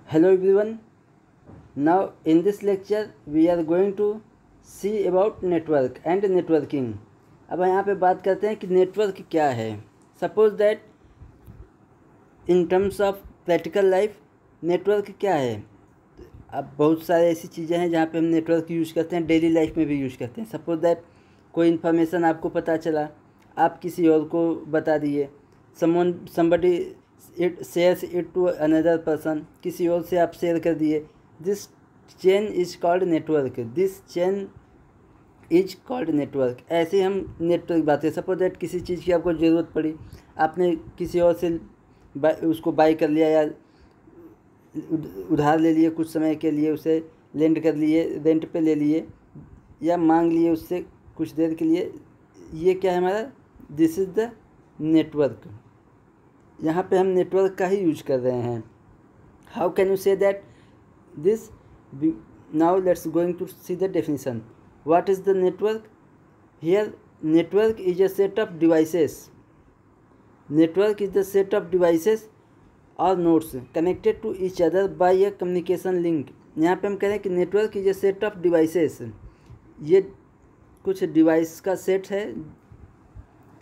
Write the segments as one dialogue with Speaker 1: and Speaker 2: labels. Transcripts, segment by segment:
Speaker 1: Hello everyone. Now in this lecture we are going to see about network and networking. अब यहाँ पे बात करते हैं कि नेटवर्क क्या है. Suppose that in terms of practical life network क्या है. अब बहुत सारे ऐसी चीज़ें हैं जहाँ पे हम नेटवर्क यूज़ करते हैं, डेली लाइफ में भी यूज़ करते हैं. सपोज दैट कोई इन्फॉर्मेशन आपको पता चला, आप किसी और को बता दिए. somebody it shares it to another person, किसी और से आप शेयर कर दिए. This chain is called network. This chain is called network. ऐसे हम नेटवर्क बात करें. सपोज दैट किसी चीज़ की आपको ज़रूरत पड़ी, आपने किसी और से उसको बाय कर लिया या उधार ले लिए, कुछ समय के लिए उसे लेंड कर लिए, रेंट पे ले लिए या मांग लिए उससे कुछ देर के लिए. ये क्या है हमारा? This is the network. यहाँ पे हम नेटवर्क का ही यूज कर रहे हैं. How can you say that this? Now let's going to see the definition. What is the network? Here network is a set of devices. Network is the set of devices और nodes connected to each other by a communication link. यहाँ पे हम कह रहे हैं कि network is a set of devices. ये कुछ डिवाइस का सेट है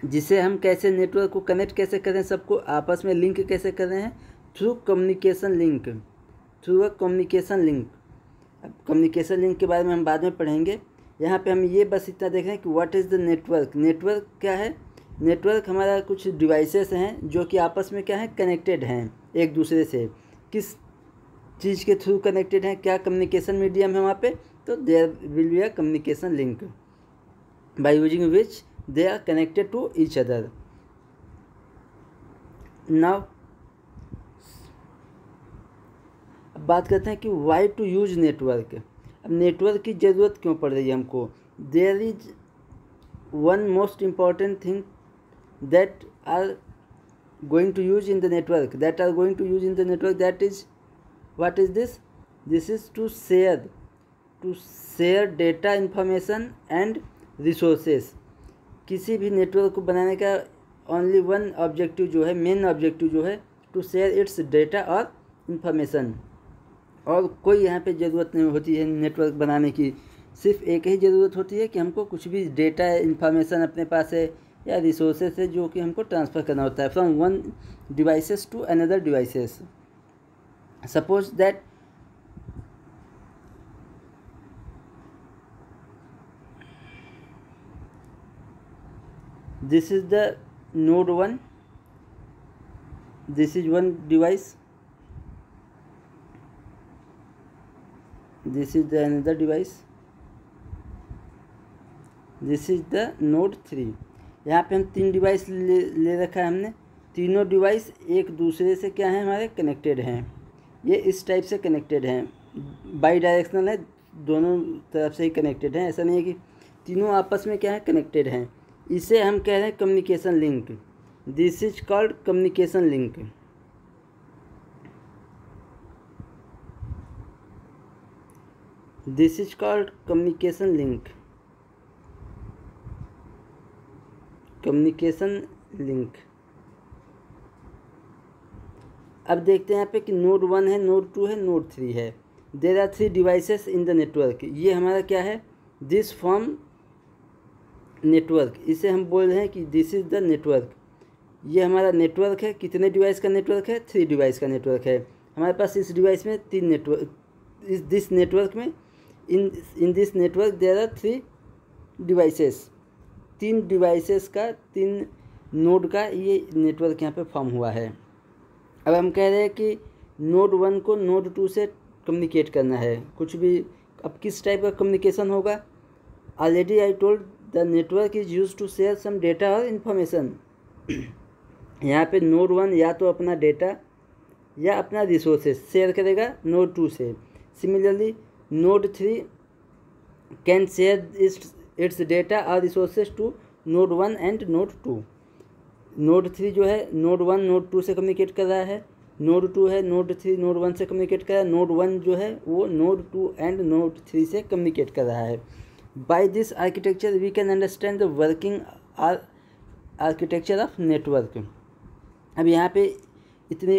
Speaker 1: जिसे हम कैसे नेटवर्क को कनेक्ट कैसे करें, सबको आपस में लिंक कैसे कर रहे हैं, through communication link. Through a communication link. अब कम्युनिकेशन लिंक के बारे में हम बाद में पढ़ेंगे. यहाँ पे हम ये बस इतना देख रहे हैं कि what is the network. Network क्या है? नेटवर्क हमारा कुछ डिवाइसेस हैं जो कि आपस में क्या है, कनेक्टेड हैं एक दूसरे से. किस चीज़ के थ्रू कनेक्टेड हैं, क्या कम्युनिकेशन मीडियम है वहाँ पे? तो there will be a communication link by using which they are connected to each other. Now अब बात करते हैं कि why to use network. अब नेटवर्क की ज़रूरत क्यों पड़ रही है हमको? There is one most important thing that are going to use in the network. That is, what is this? This is to share data, information and resources. किसी भी नेटवर्क को बनाने का ओनली वन ऑब्जेक्टिव जो है, main objective जो है, to share its data और इंफॉर्मेशन. और कोई यहाँ पे ज़रूरत नहीं होती है नेटवर्क बनाने की. सिर्फ एक ही ज़रूरत होती है कि हमको कुछ भी डेटा इंफॉर्मेशन अपने पास है या रिसोर्सेस है जो कि हमको ट्रांसफ़र करना होता है from one devices to another devices. Suppose that this is the node 1, this is one device, this is the another device, this is the node 3. यहाँ पे हम 3 डिवाइस ले रखा है हमने. तीनों डिवाइस एक दूसरे से क्या है, हमारे कनेक्टेड हैं. ये इस टाइप से कनेक्टेड हैं, बाई डायरेक्शनल है, दोनों तरफ से ही कनेक्टेड हैं. ऐसा नहीं है कि तीनों आपस में क्या है, कनेक्टेड हैं. इसे हम कह रहे हैं communication link. This is called communication link. This is called communication link. Communication link. अब देखते हैं यहाँ पे कि नोड 1 है, नोड 2 है, नोड 3 है. There are 3 devices in the network. ये हमारा क्या है? This form network. इसे हम बोल रहे हैं कि दिस इज़ द नेटवर्क. ये हमारा नेटवर्क है. कितने डिवाइस का नेटवर्क है? 3 डिवाइस का नेटवर्क है हमारे पास. इस डिवाइस में 3 नेटवर्क, दिस नेटवर्क में in this network there are 3 devices. 3 devices का, 3 नोड का ये नेटवर्क यहाँ पे फॉर्म हुआ है. अब हम कह रहे हैं कि नोड 1 को नोड 2 से कम्युनिकेट करना है कुछ भी. अब किस टाइप का कम्युनिकेशन होगा? Already I told the network is use to share some data और इन्फॉर्मेशन. यहाँ पे नोड 1 या तो अपना डेटा या अपना रिसोर्सेस शेयर करेगा नोड 2 से. Similarly node 3 can share its data और resources to node 1 and node 2. Node 3 जो है नोड 1 नोड 2 से कम्युनिकेट कर रहा है. नोड 2 है नोड 3 नोड 1 से कम्युनिकेट कर रहा है. नोड 1 जो है वो नोड 2 एंड नोड 3 से कम्युनिकेट कर रहा है. By this architecture we can understand the working architecture of network. अब यहाँ पे इतने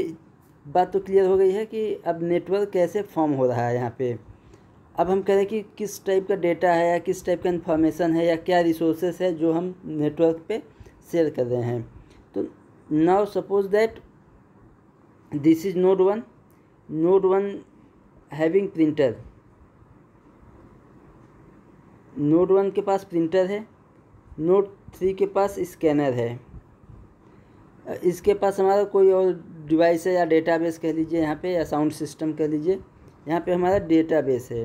Speaker 1: बात तो क्लियर हो गई है कि अब नेटवर्क कैसे फॉर्म हो रहा है यहाँ पे। अब हम कह रहे हैं कि किस टाइप का डेटा है या किस टाइप का इन्फॉर्मेशन है या क्या रिसोर्सेस है जो हम नेटवर्क पे शेयर कर रहे हैं। तो now suppose that this is node 1 having printer. Node 1 के पास प्रिंटर है, नोड 3 के पास स्कैनर है, इसके पास हमारा कोई और डिवाइस है या डेटाबेस कह लीजिए यहाँ पे, या साउंड सिस्टम कह लीजिए। यहाँ पे हमारा डेटाबेस है,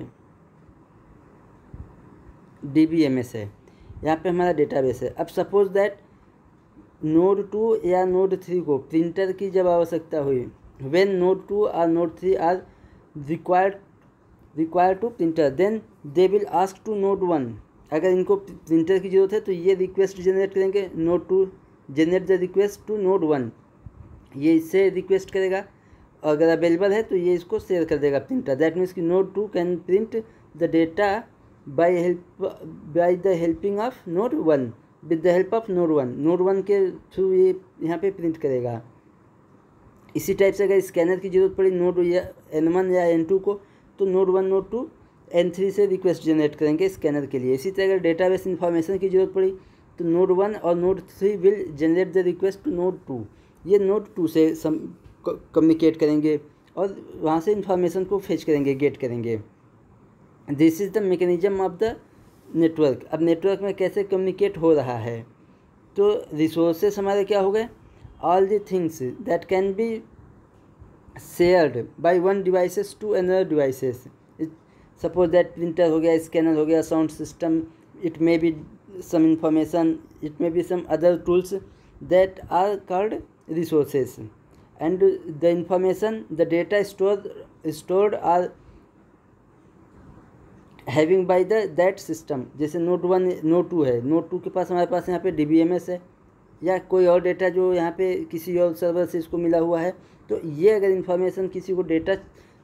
Speaker 1: DBMS है, यहाँ पे हमारा डेटाबेस है। अब सपोज दैट नोड 2 या नोड 3 को प्रिंटर की जब आवश्यकता हुई, व्हेन नोड 2 और node 3 are required to printer, then they will ask to node 1। अगर इनको प्रिंटर की ज़रूरत है तो ये रिक्वेस्ट जनरेट करेंगे, node 2 generate the request to node 1, ये इससे रिक्वेस्ट करेगा। अगर अवेलेबल है तो ये इसको शेयर कर देगा प्रिंटर। दैट मीन्स कि node 2 can print the data by the helping of node 1, with the help of node 1। Node 1 के थ्रू ये यहाँ पे प्रिंट करेगा। इसी टाइप से अगर स्कैनर की ज़रूरत पड़ी नोड या N1 या N2 को, तो नोड 1 नोड 2 N3 से रिक्वेस्ट जनरेट करेंगे स्कैनर के लिए। इसी तरह अगर डेटाबेस इन्फॉर्मेशन की ज़रूरत पड़ी तो नोड 1 और node 3 will generate the request to node 2। ये नोड 2 से कम्युनिकेट करेंगे और वहाँ से इन्फॉर्मेशन को फेच करेंगे, गेट करेंगे। This is the mechanism of the network. अब नेटवर्क में कैसे कम्युनिकेट हो रहा है, तो रिसोर्सेस हमारे क्या हो गए, all the things that can be shared by one devices to another devices. Suppose that printer हो गया, स्कैनर हो गया, sound system, it may be some information, it may be some other tools that are called resources, and the information, the data stored are having by that system। जैसे node 1 node 2 है, node 2 के पास हमारे पास यहाँ पे DBMS है या कोई और डेटा जो यहाँ पे किसी और सर्वर से इसको मिला हुआ है। तो ये अगर इन्फॉर्मेशन किसी को डेटा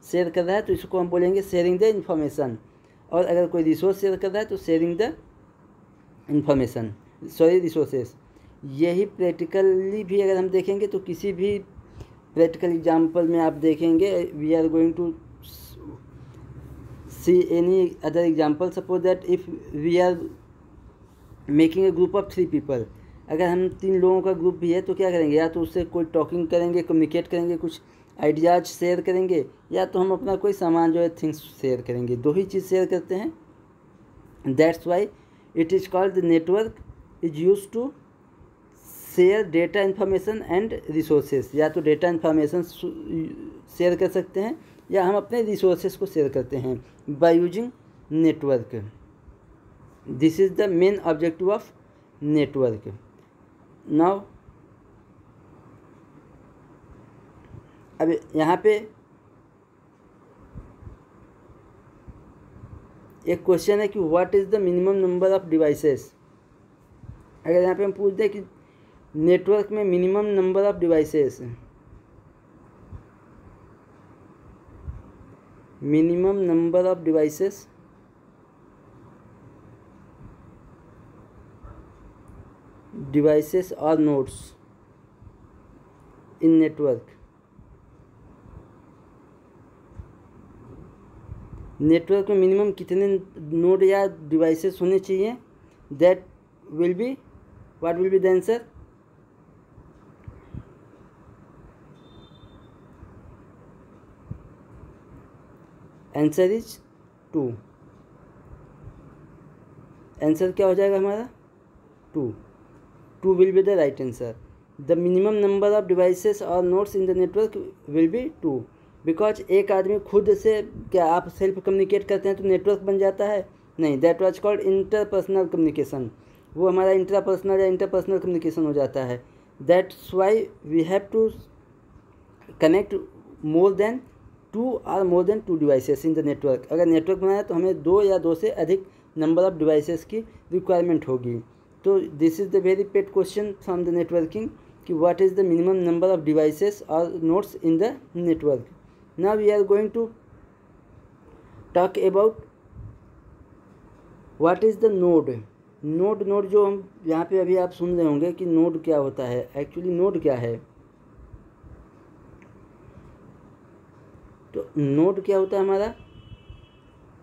Speaker 1: शेयर कर रहा है तो इसको हम बोलेंगे शेयरिंग द इन्फॉर्मेशन, और अगर कोई रिसोर्स शेयर कर रहा है तो sharing the information, sorry resources. यही प्रैक्टिकली भी अगर हम देखेंगे तो किसी भी प्रैक्टिकल एग्जाम्पल में आप देखेंगे, we are going to see any other example. Suppose that if we are making a group of 3 people, अगर हम 3 लोगों का ग्रुप भी है तो क्या करेंगे, या तो उससे कोई टॉकिंग करेंगे, कम्युनिकेट करेंगे, कुछ आइडियाज शेयर करेंगे, या तो हम अपना कोई सामान जो है थिंग्स शेयर करेंगे। 2 ही चीज़ शेयर करते हैं। That's why it is called the network is used to share data information and resources। या तो डेटा इन्फॉर्मेशन शेयर कर सकते हैं या हम अपने रिसोर्सेज को शेयर करते हैं by using network. This is the main objective of network. Now अब यहाँ पे एक क्वेश्चन है कि what is the minimum number of devices. अगर यहाँ पे हम पूछ दें कि नेटवर्क में minimum number of devices, minimum number of devices और नोड्स इन नेटवर्क। नेटवर्क में मिनिमम कितने नोड या डिवाइसेस होने चाहिए, that will be, what will be the answer, answer is 2। Answer क्या हो जाएगा हमारा 2 will be the right answer. The minimum number of devices और nodes in the network will be 2, because एक आदमी खुद से, क्या आप सेल्फ कम्युनिकेट करते हैं तो नेटवर्क बन जाता है, नहीं, that was called interpersonal communication. वो हमारा इंट्रापर्सनल या इंटरपर्सनल कम्युनिकेशन हो जाता है। That's why we have to connect more than 2 devices in the network. अगर नेटवर्क बनाया तो हमें 2 या 2 से अधिक नंबर ऑफ डिवाइसेस की रिक्वायरमेंट होगी। तो this is the very pet question from the networking कि what is the minimum number of devices और nodes in the network. Now we are going to talk about what is the node। Node जो हम यहाँ पे अभी आप सुन रहे होंगे कि नोड क्या होता है। एक्चुअली नोड क्या है, तो नोड क्या होता है हमारा,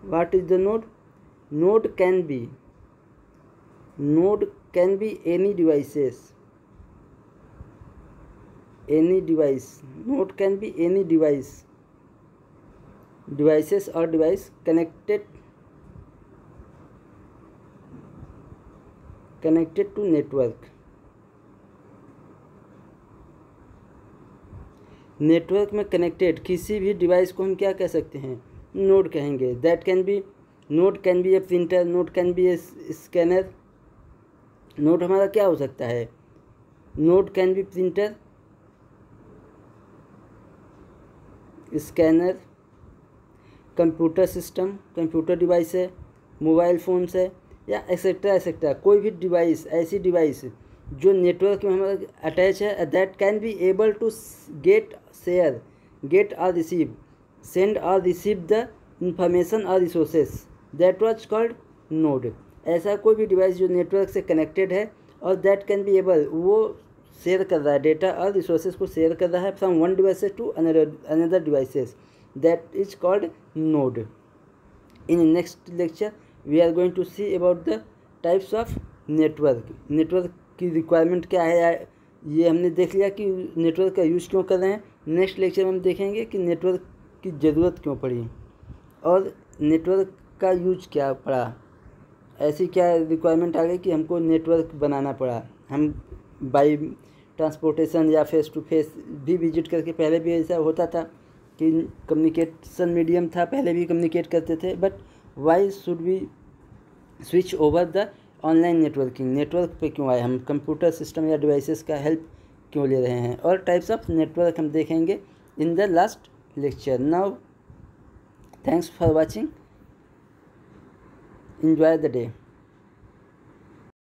Speaker 1: what is the node? Node can be any devices, any device. Node can be any devices or device connected to network. Network में कनेक्टेड किसी भी डिवाइस को हम क्या कह सकते हैं? नोड कहेंगे. That can B, node can be A printer, node can be A scanner. Node हमारा क्या हो सकता है? Node can be printer, scanner, computer system, computer device है, मोबाइल फ़ोन्स है, या एक्सेट्रा एक्सेट्रा. कोई भी डिवाइस, ऐसी डिवाइस जो नेटवर्क में हमारा अटैच है, that can be able to get और रिसीव, सेंड और रिसीव द इंफॉर्मेशन और resources, that was called node. ऐसा कोई भी डिवाइस जो नेटवर्क से कनेक्टेड है और दैट कैन बी एबल, वो शेयर कर रहा है डेटा और रिसोर्सेज को शेयर कर रहा है from one devices to another devices, that is called node. In next lecture we are going to see about the types of network. Network की रिक्वायरमेंट क्या है, ये हमने देख लिया कि नेटवर्क का यूज़ क्यों कर रहे हैं. नेक्स्ट लेक्चर में हम देखेंगे कि नेटवर्क की ज़रूरत क्यों पड़ी और नेटवर्क का यूज क्या पड़ा, ऐसी क्या रिक्वायरमेंट आ गई कि हमको नेटवर्क बनाना पड़ा. हम बाई ट्रांसपोर्टेशन या फेस टू फेस भी विजिट करके, पहले भी ऐसा होता था कि कम्युनिकेशन मीडियम था, पहले भी कम्युनिकेट करते थे. But why should we switch over the online networking? Network पे क्यों आए हम? कंप्यूटर सिस्टम या डिवाइसेस का हेल्प क्यों ले रहे हैं? और टाइप्स ऑफ नेटवर्क हम देखेंगे in the last lecture. Now thanks for watching. Enjoy the day.